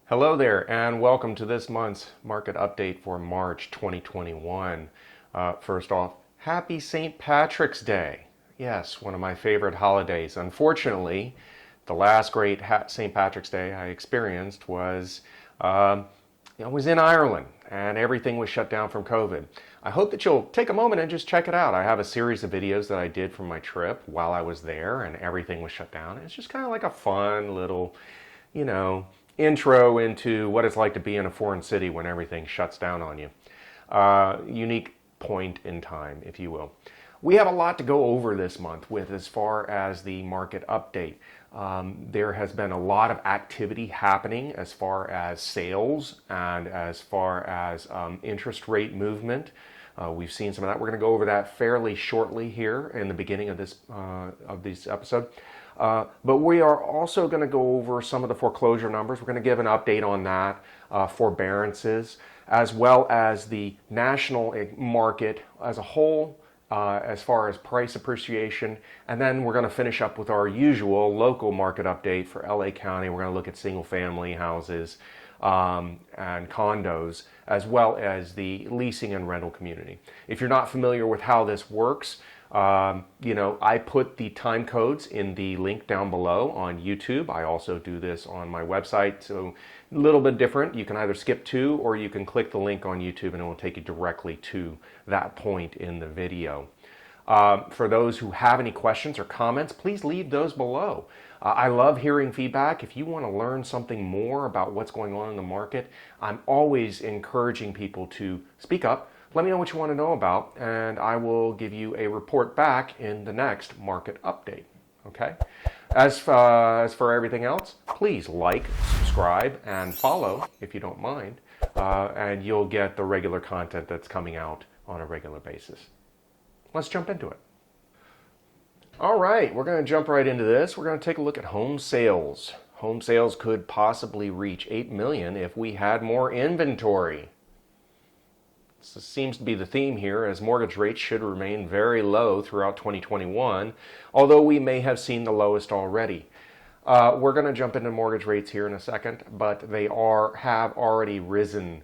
Hello there, and welcome to this month's market update for March 2021. First off, happy St. Patrick's Day. Yes, one of my favorite holidays. Unfortunately, the last great St. Patrick's Day I experienced was in Ireland, and everything was shut down from COVID. I hope that you'll take a moment and just check it out. I have a series of videos that I did from my trip while I was there, and everything was shut down. It's just kind of like a fun little, intro into what it's like to be in a foreign city when everything shuts down on you. Unique point in time, if you will. We have a lot to go over this month with as far as the market update. There has been a lot of activity happening as far as sales and as far as interest rate movement. We've seen some of that. We're going to go over that fairly shortly here in the beginning of this episode. But we are also going to go over some of the foreclosure numbers. We're going to give an update on that, forbearances, as well as the national market as a whole, as far as price appreciation. And then we're going to finish up with our usual local market update for LA County. We're going to look at single family houses and condos, as well as the leasing and rental community. If you're not familiar with how this works, I put the time codes in the link down below on YouTube. I also do this on my website, so a little bit different. You can either skip to or you can click the link on YouTube and it will take you directly to that point in the video. For those who have any questions or comments, please leave those below. I love hearing feedback. If you want to learn something more about what's going on in the market, I'm always encouraging people to speak up. Let me know what you want to know about, and I will give you a report back in the next market update. Okay? As for everything else, please like, subscribe, and follow if you don't mind, and you'll get the regular content that's coming out on a regular basis. Let's jump into it. All right, we're going to jump right into this. We're going to take a look at home sales. Home sales could possibly reach 8 million if we had more inventory. This seems to be the theme here, as mortgage rates should remain very low throughout 2021, although we may have seen the lowest already. We're going to jump into mortgage rates here in a second, but they have already risen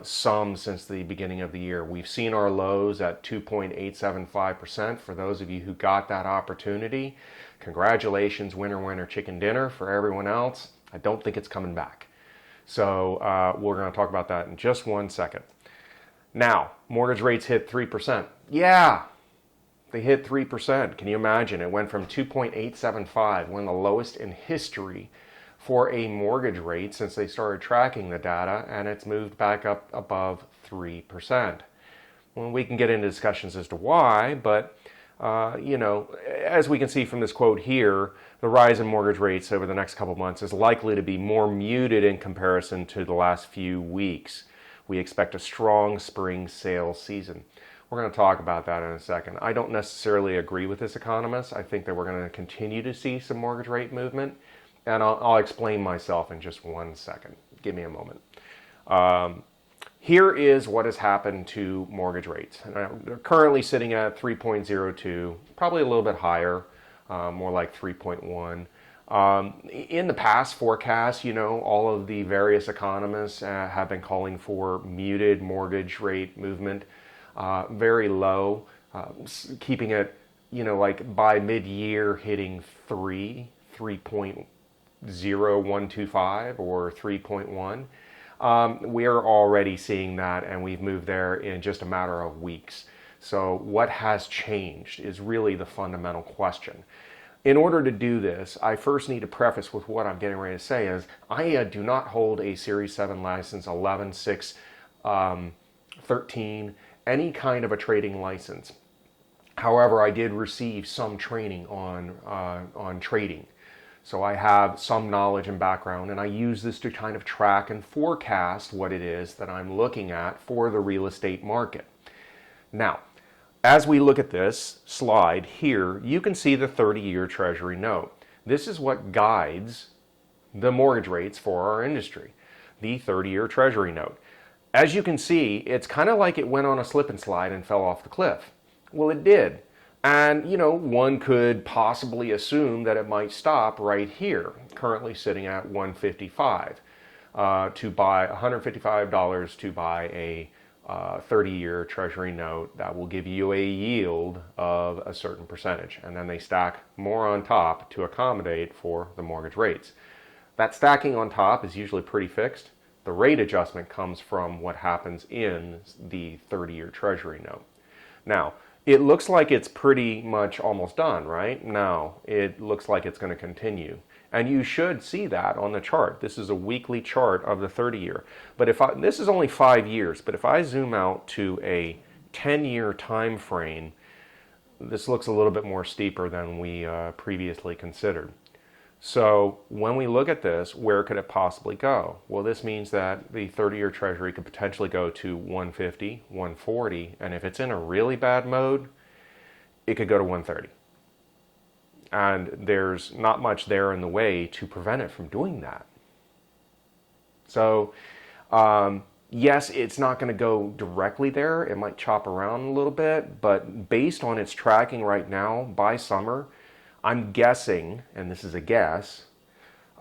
some since the beginning of the year. We've seen our lows at 2.875%. For those of you who got that opportunity, congratulations, winner, winner, chicken dinner. For everyone else, I don't think it's coming back. So we're going to talk about that in just one second. Now, mortgage rates hit 3%. Yeah, they hit 3%. Can you imagine? It went from 2.875, one of the lowest in history for a mortgage rate since they started tracking the data, and it's moved back up above 3%. Well, we can get into discussions as to why, but as we can see from this quote here, the rise in mortgage rates over the next couple of months is likely to be more muted in comparison to the last few weeks. We expect a strong spring sales season. We're going to talk about that in a second. I don't necessarily agree with this economist. I think that we're going to continue to see some mortgage rate movement, and I'll explain myself in just one second. Give me a moment. Here is what has happened to mortgage rates. They're currently sitting at 3.02, probably a little bit higher, more like 3.1. In the past forecasts, all of the various economists have been calling for muted mortgage rate movement, very low, keeping it, like by mid-year hitting 3.0125 or 3.1. We're already seeing that, and we've moved there in just a matter of weeks. So what has changed is really the fundamental question. In order to do this, I first need to preface with what I'm getting ready to say is I do not hold a Series 7 license, 11, 6, 13, any kind of a trading license. However, I did receive some training on trading. So I have some knowledge and background, and I use this to kind of track and forecast what it is that I'm looking at for the real estate market. Now, as we look at this slide here, you can see the 30-year Treasury note. This is what guides the mortgage rates for our industry, the 30-year Treasury note. As you can see, it's kind of like it went on a slip and slide and fell off the cliff. Well, it did. And, one could possibly assume that it might stop right here, currently sitting at 155. to buy $155 to buy a 30-year Treasury note that will give you a yield of a certain percentage. And then they stack more on top to accommodate for the mortgage rates. That stacking on top is usually pretty fixed. The rate adjustment comes from what happens in the 30-year Treasury note. Now, it looks like it's pretty much almost done, right? No, it looks like it's going to continue. And you should see that on the chart. This is a weekly chart of the 30-year. But this is only 5 years, but if I zoom out to a 10-year time frame, this looks a little bit more steeper than we previously considered. So when we look at this, where could it possibly go? Well, this means that the 30-year Treasury could potentially go to 150, 140, and if it's in a really bad mode, it could go to 130. And there's not much there in the way to prevent it from doing that. So, yes, it's not going to go directly there. It might chop around a little bit, but based on its tracking right now, by summer, I'm guessing, and this is a guess,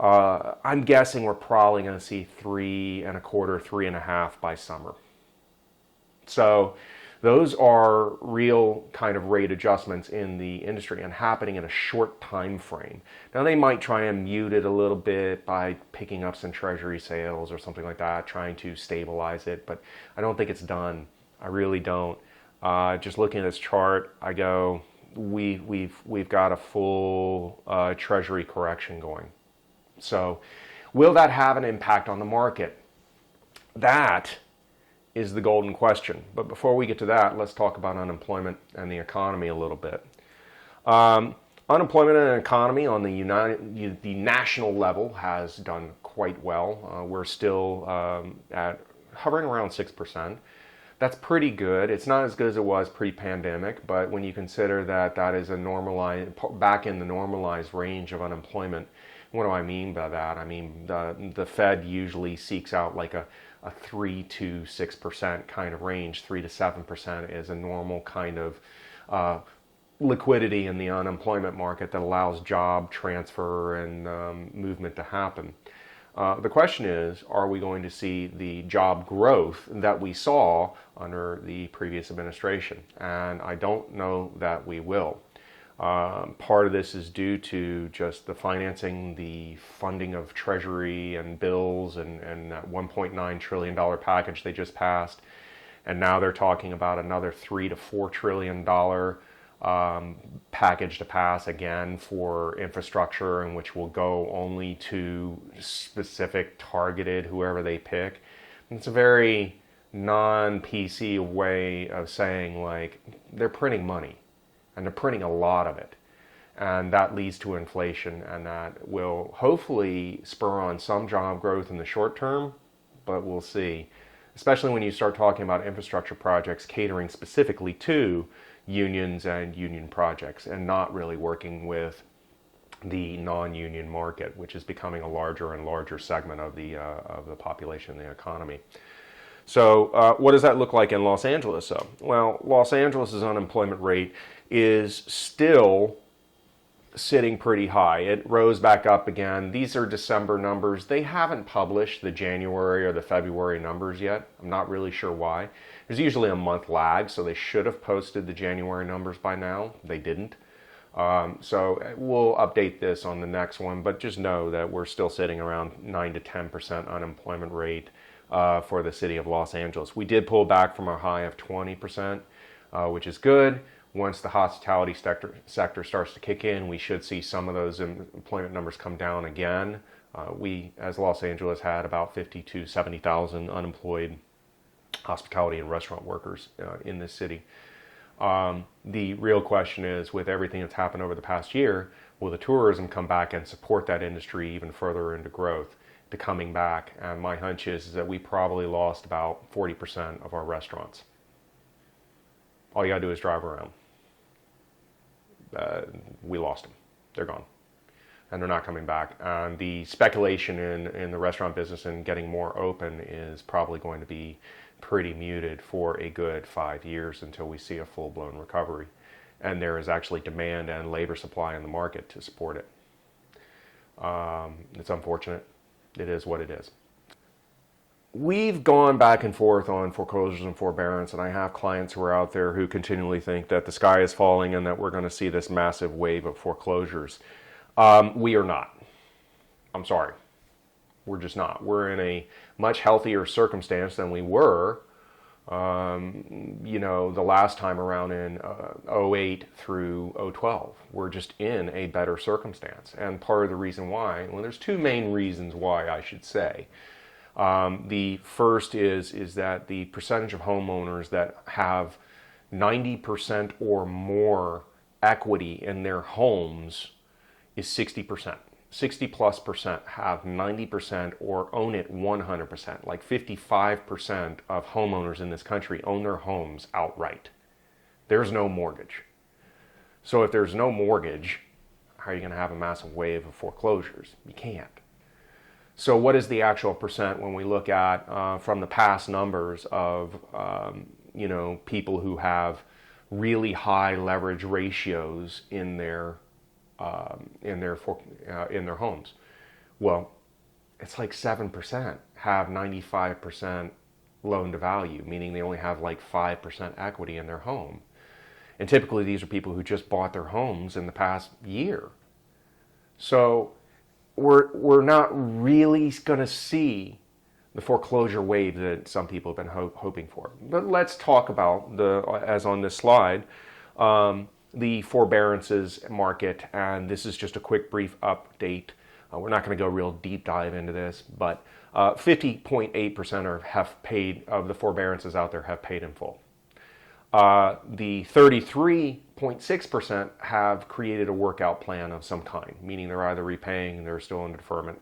I'm guessing we're probably going to see 3.25, 3.5 by summer. So those are real kind of rate adjustments in the industry and happening in a short time frame. Now they might try and mute it a little bit by picking up some treasury sales or something like that, trying to stabilize it, but I don't think it's done. I really don't. Just looking at this chart, I go, we've got a full treasury correction going. So will that have an impact on the market? That is the golden question. But before we get to that, let's talk about unemployment and the economy a little bit. Unemployment and economy on the national level has done quite well. We're still at hovering around 6%. That's pretty good. It's not as good as it was pre-pandemic, but when you consider that that is a normalized, back in the normalized range of unemployment, what do I mean by that? I mean, the Fed usually seeks out like a 3 to 6% kind of range. 3 to 7% is a normal kind of liquidity in the unemployment market that allows job transfer and movement to happen. The question is, are we going to see the job growth that we saw under the previous administration? And I don't know that we will. Part of this is due to just the financing, the funding of Treasury and bills and that $1.9 trillion package they just passed. And now they're talking about another $3 to $4 trillion package to pass again for infrastructure, and which will go only to specific targeted whoever they pick. It's a very non-PC way of saying, like, they're printing money and they're printing a lot of it, and that leads to inflation, and that will hopefully spur on some job growth in the short term, but we'll see, especially when you start talking about infrastructure projects catering specifically to unions and union projects and not really working with the non-union market, which is becoming a larger and larger segment of the population and the economy. So what does that look like in Los Angeles? So, well, Los Angeles' unemployment rate is still sitting pretty high. It rose back up again. These are December numbers. They haven't published the January or the February numbers yet. I'm not really sure why. There's usually a month lag, so they should have posted the January numbers by now. They didn't. So we'll update this on the next one, but just know that we're still sitting around 9 to 10% unemployment rate for the city of Los Angeles. We did pull back from our high of 20%, which is good. Once the hospitality sector starts to kick in, we should see some of those employment numbers come down again. We, as Los Angeles, had about 50 to 70,000 unemployed hospitality and restaurant workers in this city. The real question is, with everything that's happened over the past year, will the tourism come back and support that industry even further into growth, to coming back? And my hunch is that we probably lost about 40% of our restaurants. All you gotta do is drive around. We lost them. They're gone. And they're not coming back. And the speculation in the restaurant business and getting more open is probably going to be pretty muted for a good 5 years until we see a full-blown recovery. And there is actually demand and labor supply in the market to support it. It's unfortunate. It is what it is. we've gone back and forth on foreclosures and forbearance, and I have clients who are out there who continually think that the sky is falling and that we're going to see this massive wave of foreclosures. We are not. I'm sorry. We're just not. We're in a much healthier circumstance than we were, the last time around in 08 through 012. We're just in a better circumstance. And part of the reason why, well, there's two main reasons why, I should say. The first is that the percentage of homeowners that have 90% or more equity in their homes is 60%. 60+% have 90% or own it 100%. Like 55% of homeowners in this country own their homes outright. There's no mortgage. So if there's no mortgage, how are you going to have a massive wave of foreclosures? You can't. So what is the actual percent when we look at from the past numbers of people who have really high leverage ratios in their homes? Well, it's like 7% have 95% loan to value, meaning they only have like 5% equity in their home. And typically these are people who just bought their homes in the past year. So we're not really going to see the foreclosure wave that some people have been hoping for. But let's talk about, as on this slide, the forbearances market, and this is just a quick brief update. We're not going to go real deep dive into this, but 50.8% have paid of the forbearances out there have paid in full. The 33.6% have created a workout plan of some kind, meaning they're either repaying and they're still in deferment.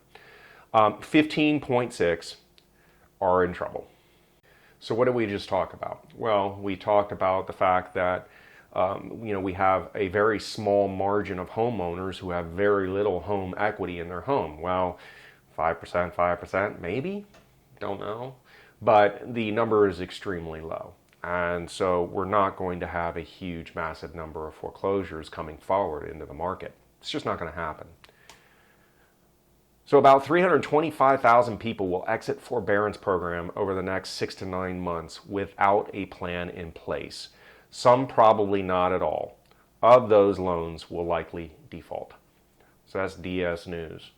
15.6 are in trouble. So what did we just talk about? Well, we talked about the fact that we have a very small margin of homeowners who have very little home equity in their home. Well, 5%, maybe? Don't know. But the number is extremely low. And so we're not going to have a huge, massive number of foreclosures coming forward into the market. It's just not going to happen. So about 325,000 people will exit forbearance program over the next 6 to 9 months without a plan in place. Some probably not at all. Of those, loans will likely default. So that's DS News.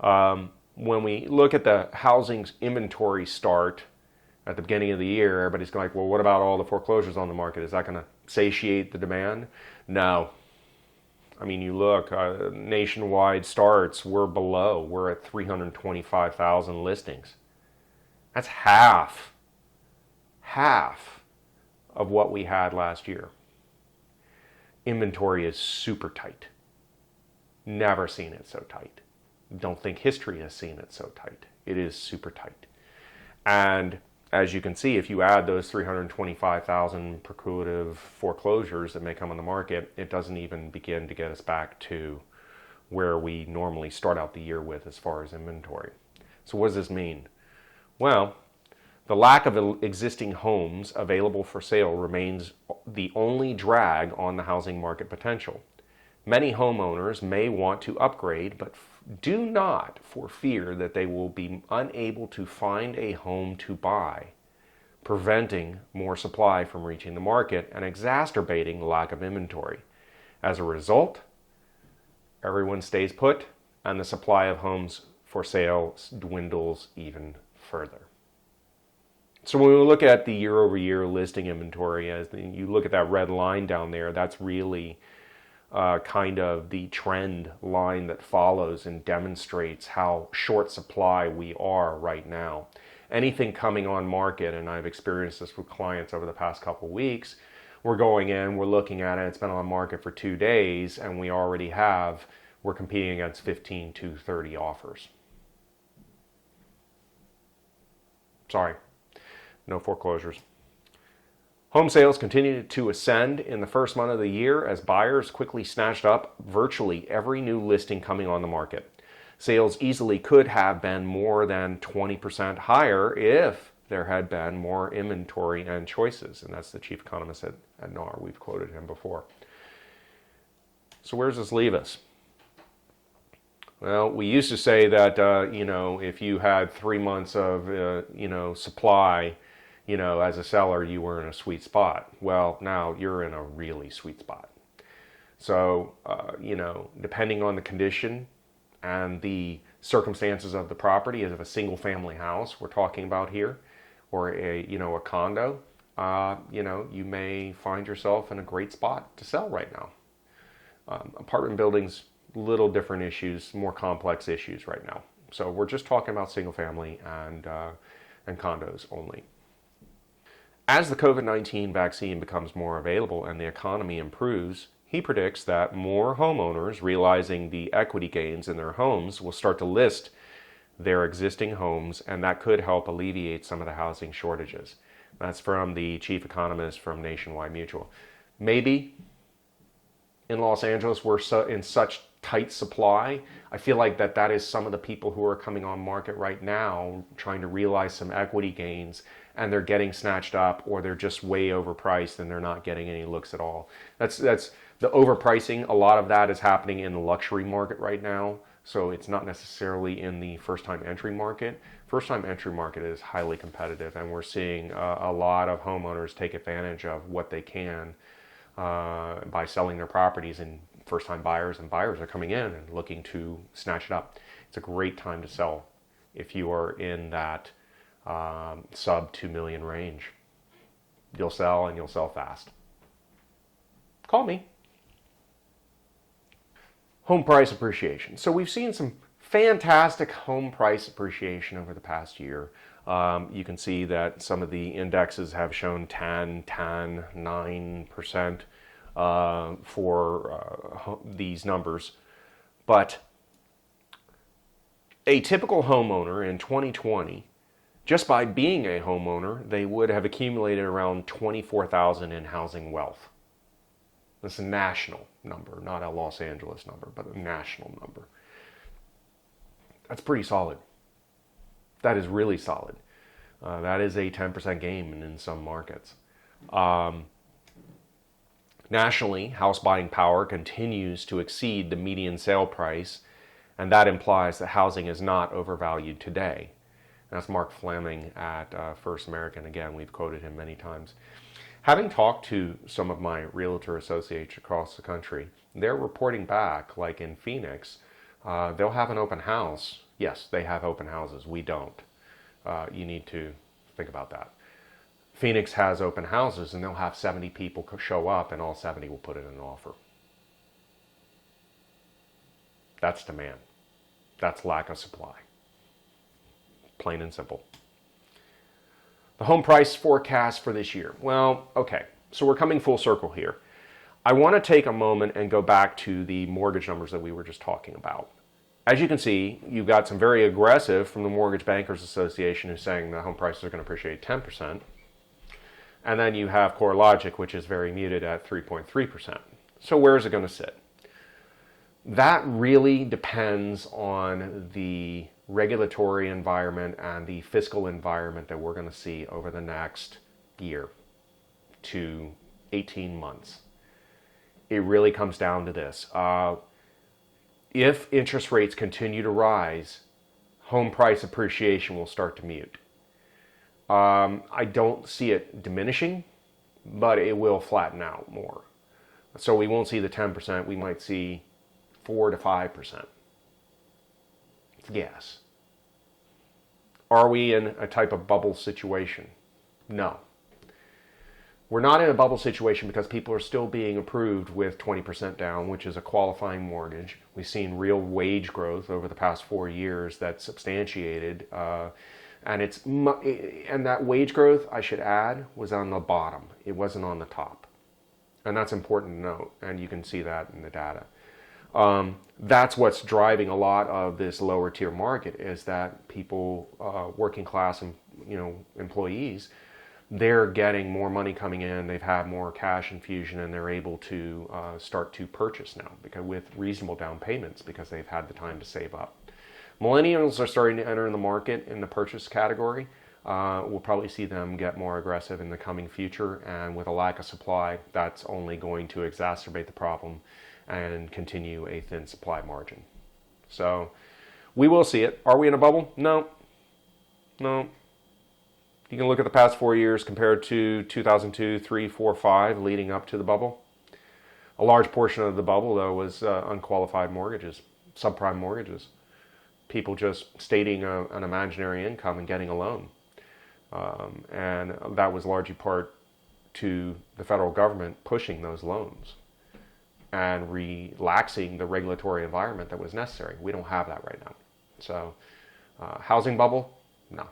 When we look at the housing inventory start at the beginning of the year, everybody's like, well, what about all the foreclosures on the market? Is that going to satiate the demand? No. I mean, you look, nationwide starts, we're at 325,000 listings. That's half of what we had last year. Inventory is super tight. Never seen it so tight. Don't think history has seen it so tight. It is super tight. And as you can see, if you add those 325,000 preclusive foreclosures that may come on the market, it doesn't even begin to get us back to where we normally start out the year with as far as inventory. So what does this mean? Well, the lack of existing homes available for sale remains the only drag on the housing market potential. Many homeowners may want to upgrade, but do not for fear that they will be unable to find a home to buy, preventing more supply from reaching the market and exacerbating the lack of inventory. As a result, everyone stays put and the supply of homes for sale dwindles even further. So when we look at the year-over-year listing inventory, as you look at that red line down there, that's really kind of the trend line that follows and demonstrates how short supply we are right now. Anything coming on market, and I've experienced this with clients over the past couple of weeks, we're going in, we're looking at it, it's been on market for 2 days, and we're competing against 15 to 30 offers. Sorry. No foreclosures. Home sales continued to ascend in the first month of the year as buyers quickly snatched up virtually every new listing coming on the market. Sales easily could have been more than 20% higher if there had been more inventory and choices. And that's the chief economist at NAR. We've quoted him before. So where does this leave us? Well, we used to say that, if you had 3 months of, supply, as a seller, you were in a sweet spot. Well, now you're in a really sweet spot. So, depending on the condition and the circumstances of the property, as of a single family house we're talking about here, or a condo, you may find yourself in a great spot to sell right now. Apartment buildings, little different issues, more complex issues right now. So we're just talking about single family and condos only. As the COVID-19 vaccine becomes more available and the economy improves, he predicts that more homeowners, realizing the equity gains in their homes, will start to list their existing homes, and that could help alleviate some of the housing shortages. That's from the chief economist from Nationwide Mutual. Maybe in Los Angeles we're in such tight supply. I feel like that is some of the people who are coming on market right now trying to realize some equity gains, and they're getting snatched up, or they're just way overpriced and they're not getting any looks at all. That's the overpricing. A lot of that is happening in the luxury market right now. So it's not necessarily in the first-time entry market. First-time entry market is highly competitive, and we're seeing a lot of homeowners take advantage of what they can by selling their properties, and first-time buyers and buyers are coming in and looking to snatch it up. It's a great time to sell if you are in that sub 2 million range. You'll sell, and you'll sell fast. Call me. Home price appreciation. So we've seen some fantastic home price appreciation over the past year. You can see that some of the indexes have shown 10, 9% for these numbers. But a typical homeowner in 2020, just by being a homeowner, they would have accumulated around $24,000 in housing wealth. That's a national number, not a Los Angeles number, but a national number. That's pretty solid. That is really solid. That is a 10% gain in some markets. Nationally, house buying power continues to exceed the median sale price, and that implies that housing is not overvalued today. That's Mark Fleming at First American. Again, we've quoted him many times. Having talked to some of my realtor associates across the country, they're reporting back, like in Phoenix, they'll have an open house. Yes, they have open houses. We don't. You need to think about that. Phoenix has open houses, and they'll have 70 people show up, and all 70 will put in an offer. That's demand. That's lack of supply. Plain and simple. The home price forecast for this year. Well, okay, so we're coming full circle here. I want to take a moment and go back to the mortgage numbers that we were just talking about. As you can see, you've got some very aggressive from the Mortgage Bankers Association who's saying the home prices are going to appreciate 10%. And then you have CoreLogic, which is very muted at 3.3%. So where is it going to sit? That really depends on the regulatory environment and the fiscal environment that we're going to see over the next year to 18 months. It really comes down to this. If interest rates continue to rise, home price appreciation will start to mute. I don't see it diminishing, but it will flatten out more. So we won't see the 10%, we might see 4 to 5%. Yes. Are we in a type of bubble situation? No. We're not in a bubble situation because people are still being approved with 20% down, which is a qualifying mortgage. We've seen real wage growth over the past 4 years that's substantiated, and that wage growth, I should add, was on the bottom. It wasn't on the top. And that's important to note, and you can see that in the data. That's what's driving a lot of this lower tier market, is that people, working class and employees, they're getting more money coming in. They've had more cash infusion, and they're able to start to purchase now with reasonable down payments because they've had the time to save up. Millennials are starting to enter in the market in the purchase category. We'll probably see them get more aggressive in the coming future, and with a lack of supply, that's only going to exacerbate the problem and continue a thin supply margin. So we will see it. Are we in a bubble? No. No. You can look at the past 4 years compared to 2002, 3, 4, 5, leading up to the bubble. A large portion of the bubble, though, was unqualified mortgages, subprime mortgages. People just stating an imaginary income and getting a loan. And that was largely part to the federal government pushing those loans and relaxing the regulatory environment that was necessary. We don't have that right now. So housing bubble? No.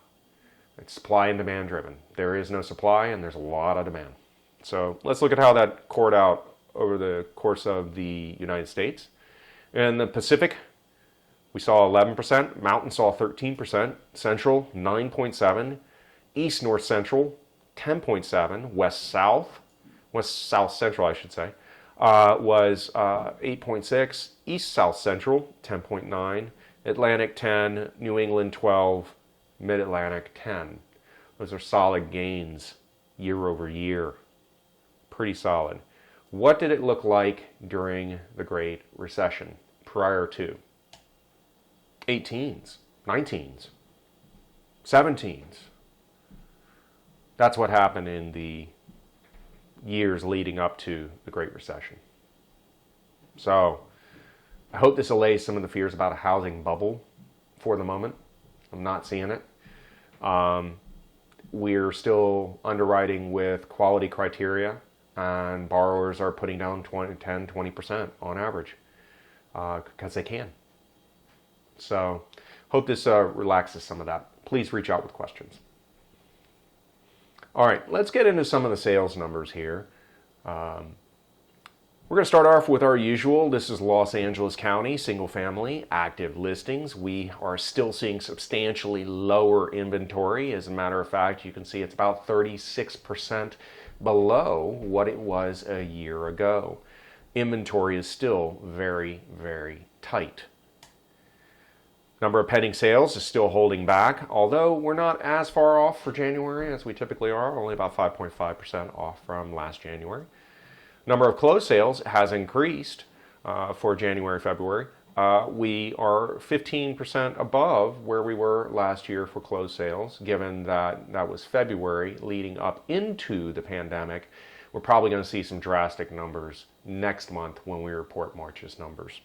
It's supply and demand driven. There is no supply and there's a lot of demand. So let's look at how that poured out over the course of the United States. In the Pacific, we saw 11%, Mountain saw 13%, Central 9.7%, East North Central 10.7%, West South Central I should say, was 8.6%, East South Central 10.9%, Atlantic 10%, New England 12%, Mid-Atlantic 10%. Those are solid gains year over year. Pretty solid. What did it look like during the Great Recession prior to? 18s, 19s, 17s. That's what happened in the years leading up to the Great Recession. So I hope this allays some of the fears about a housing bubble for the moment. I'm not seeing it. We're still underwriting with quality criteria, and borrowers are putting down 10-20% on average because they can. So hope this relaxes some of that. Please reach out with questions. All right, let's get into some of the sales numbers here. We're going to start off with our usual. This is Los Angeles County, single family, active listings. We are still seeing substantially lower inventory. As a matter of fact, you can see it's about 36% below what it was a year ago. Inventory is still very, very tight. Number of pending sales is still holding back, although we're not as far off for January as we typically are, only about 5.5% off from last January. Number of closed sales has increased for January, February. We are 15% above where we were last year for closed sales, given that that was February leading up into the pandemic. We're probably going to see some drastic numbers next month when we report March's numbers.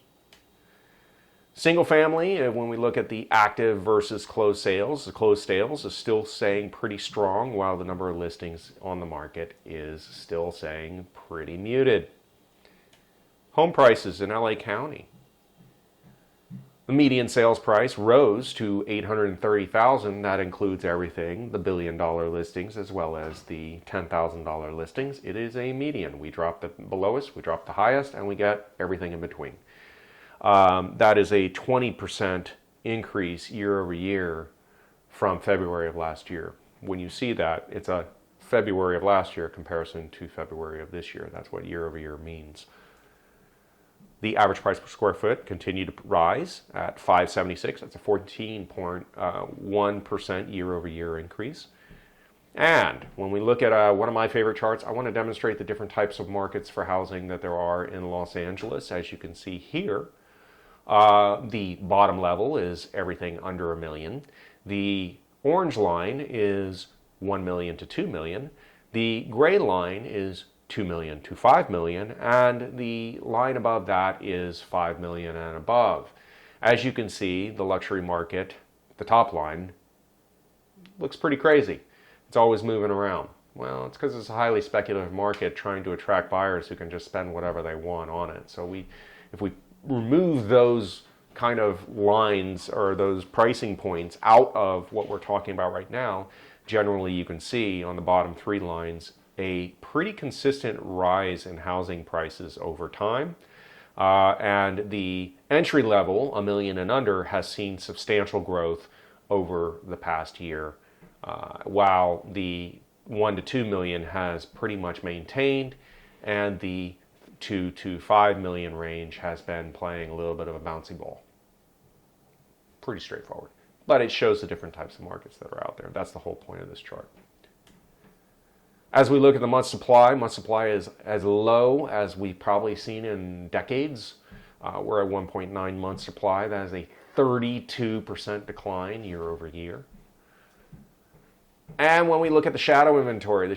Single family, when we look at the active versus closed sales, the closed sales is still staying pretty strong while the number of listings on the market is still staying pretty muted. Home prices in LA County. The median sales price rose to $830,000. That includes everything, the $1 billion listings as well as the $10,000 listings. It is a median. We drop the lowest, we drop the highest, and we get everything in between. That is a 20% increase year over year from February of last year. When you see that, it's a February of last year comparison to February of this year. That's what year over year means. The average price per square foot continued to rise at $576. That's a 14.1% year over year increase. And when we look at one of my favorite charts, I want to demonstrate the different types of markets for housing that there are in Los Angeles. As you can see here, the bottom level is everything under $1 million. The orange line is 1 million to 2 million. The gray line is 2 million to 5 million, and the line above that is 5 million and above. As you can see, the luxury market, the top line, looks pretty crazy. It's always moving around. Well, it's because it's a highly speculative market trying to attract buyers who can just spend whatever they want on it. So if we remove those kind of lines or those pricing points out of what we're talking about right now, generally you can see on the bottom three lines a pretty consistent rise in housing prices over time. And the entry level, $1 million and under, has seen substantial growth over the past year, while the 1 to 2 million has pretty much maintained, and the 2 to 5 million range has been playing a little bit of a bouncy ball. Pretty straightforward. But it shows the different types of markets that are out there. That's the whole point of this chart. As we look at the month supply is as low as we've probably seen in decades. We're at 1.9 months supply. That is a 32% decline year over year. And when we look at the shadow inventory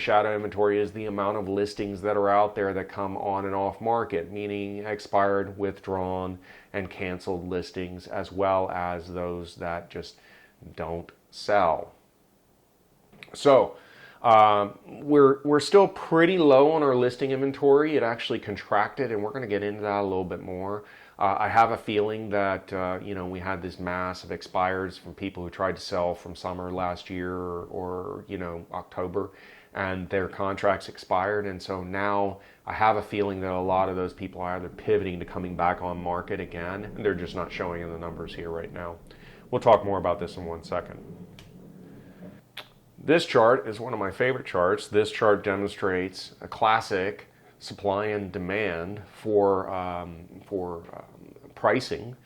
is the amount of listings that are out there that come on and off market, meaning expired, withdrawn, and canceled listings, as well as those that just don't sell. So we're still pretty low on our listing inventory. It actually contracted, and we're going to get into that a little bit more. I have a feeling that we had this mass of expires from people who tried to sell from summer last year or October, and their contracts expired, and so now I have a feeling that a lot of those people are either pivoting to coming back on market again, and they're just not showing in the numbers here right now. We'll talk more about this in 1 second. This chart is one of my favorite charts. This chart demonstrates a classic supply and demand for pricing.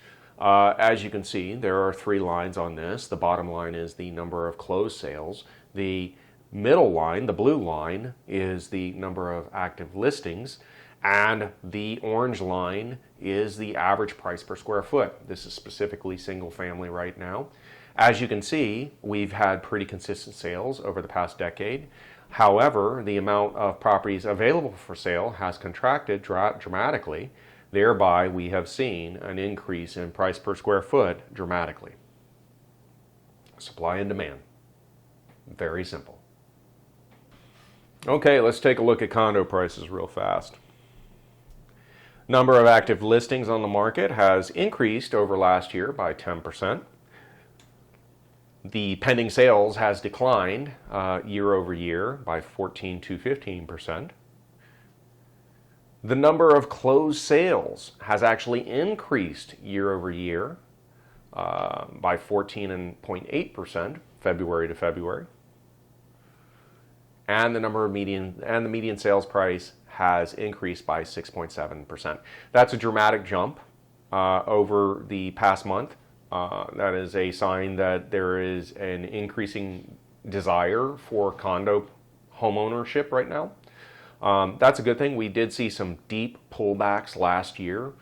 As you can see, there are 3 lines on this. The bottom line is the number of closed sales. The middle line, the blue line, is the number of active listings. And the orange line is the average price per square foot. This is specifically single family right now. As you can see, we've had pretty consistent sales over the past decade. However, the amount of properties available for sale has contracted dramatically. Thereby, we have seen an increase in price per square foot dramatically. Supply and demand. Very simple. Okay, let's take a look at condo prices real fast. Number of active listings on the market has increased over last year by 10%. The pending sales has declined year over year by 14 to 15%. The number of closed sales has actually increased year over year by 14.8%, February to February. And the median sales price has increased by 6.7%. That's a dramatic jump over the past month. That is a sign that there is an increasing desire for condo home ownership right now. That's a good thing. We did see some deep pullbacks last year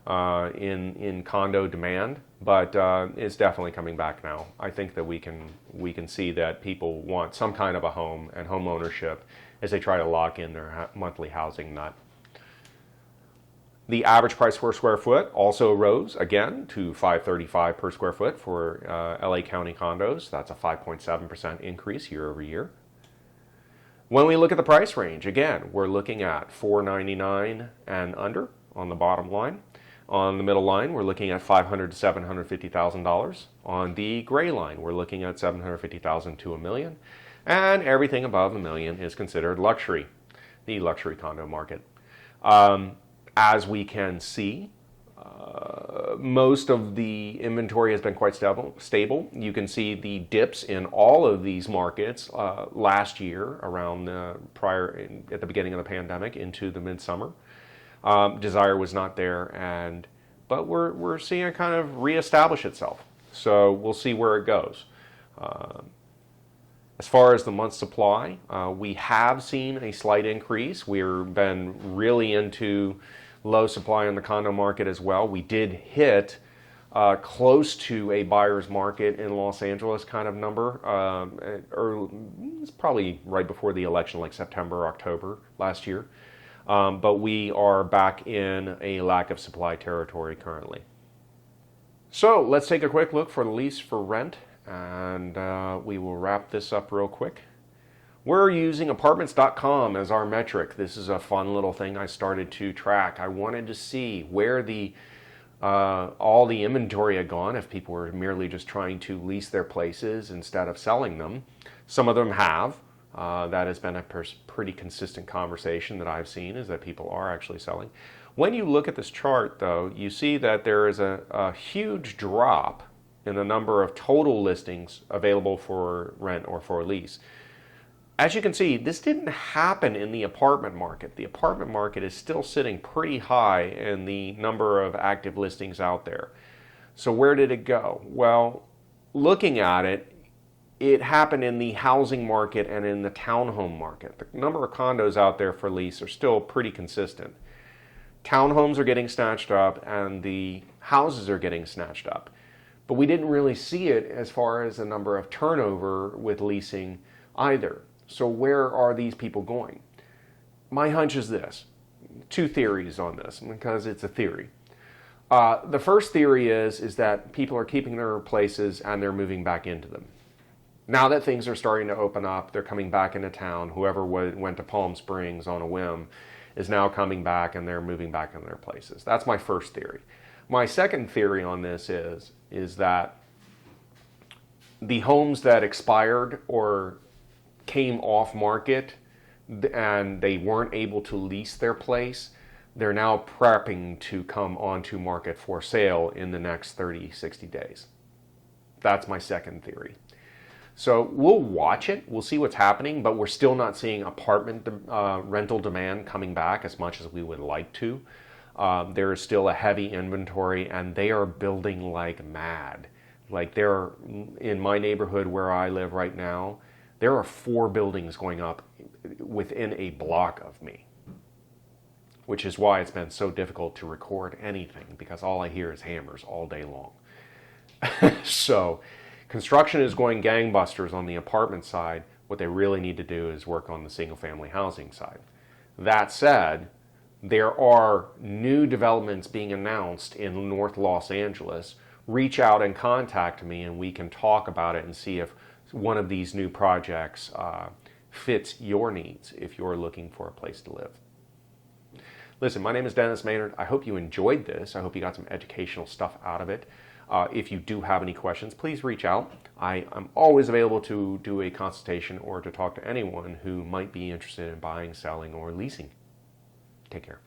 in condo demand, but it's definitely coming back now. I think that we can see that people want some kind of a home and home ownership as they try to lock in their monthly housing nut. The average price per square foot also rose again to $535 per square foot for LA County condos. That's a 5.7% increase year over year. When we look at the price range, again, we're looking at $499 and under on the bottom line. On the middle line, we're looking at $500,000 to $750,000. On the gray line, we're looking at $750,000 to $1 million. And everything above $1 million is considered luxury, the luxury condo market. As we can see, most of the inventory has been quite stable. You can see the dips in all of these markets last year around at the beginning of the pandemic into the midsummer. Desire was not there, but we're seeing it kind of reestablish itself. So we'll see where it goes. As far as the month's supply, we have seen a slight increase. We've been really into low supply in the condo market as well. We did hit close to a buyer's market in Los Angeles kind of number. It's probably right before the election, like September, October last year. But we are back in a lack of supply territory currently. So let's take a quick look for the lease for rent, and we will wrap this up real quick. We're using apartments.com as our metric. This is a fun little thing I started to track. I wanted to see where all the inventory had gone, if people were merely just trying to lease their places instead of selling them. Some of them have. That has been a pretty consistent conversation that I've seen, is that people are actually selling. When you look at this chart, though, you see that there is a huge drop in the number of total listings available for rent or for lease. As you can see, this didn't happen in the apartment market. The apartment market is still sitting pretty high in the number of active listings out there. So where did it go? Well, looking at it, it happened in the housing market and in the townhome market. The number of condos out there for lease are still pretty consistent. townhomes are getting snatched up and the houses are getting snatched up. But we didn't really see it as far as the number of turnover with leasing either. So where are these people going? My hunch is this. Two theories on this, because it's a theory. The first theory is that people are keeping their places and they're moving back into them. Now that things are starting to open up, they're coming back into town. Whoever went to Palm Springs on a whim is now coming back and they're moving back into their places. That's my first theory. My second theory on this is that the homes that expired or came off market and they weren't able to lease their place, they're now prepping to come onto market for sale in the next 30, 60 days. That's my second theory. So we'll watch it, we'll see what's happening, but we're still not seeing apartment rental demand coming back as much as we would like to. There is still a heavy inventory and they are building like mad. Like in my neighborhood where I live right now, there are 4 buildings going up within a block of me, which is why it's been so difficult to record anything, because all I hear is hammers all day long. So construction is going gangbusters on the apartment side. What they really need to do is work on the single family housing side. That said, there are new developments being announced in North Los Angeles. Reach out and contact me and we can talk about it and see if one of these new projects fits your needs if you're looking for a place to live. Listen, my name is Dennis Maynard. I hope you enjoyed this. I hope you got some educational stuff out of it. If you do have any questions, please reach out. I am always available to do a consultation or to talk to anyone who might be interested in buying, selling, or leasing. Take care.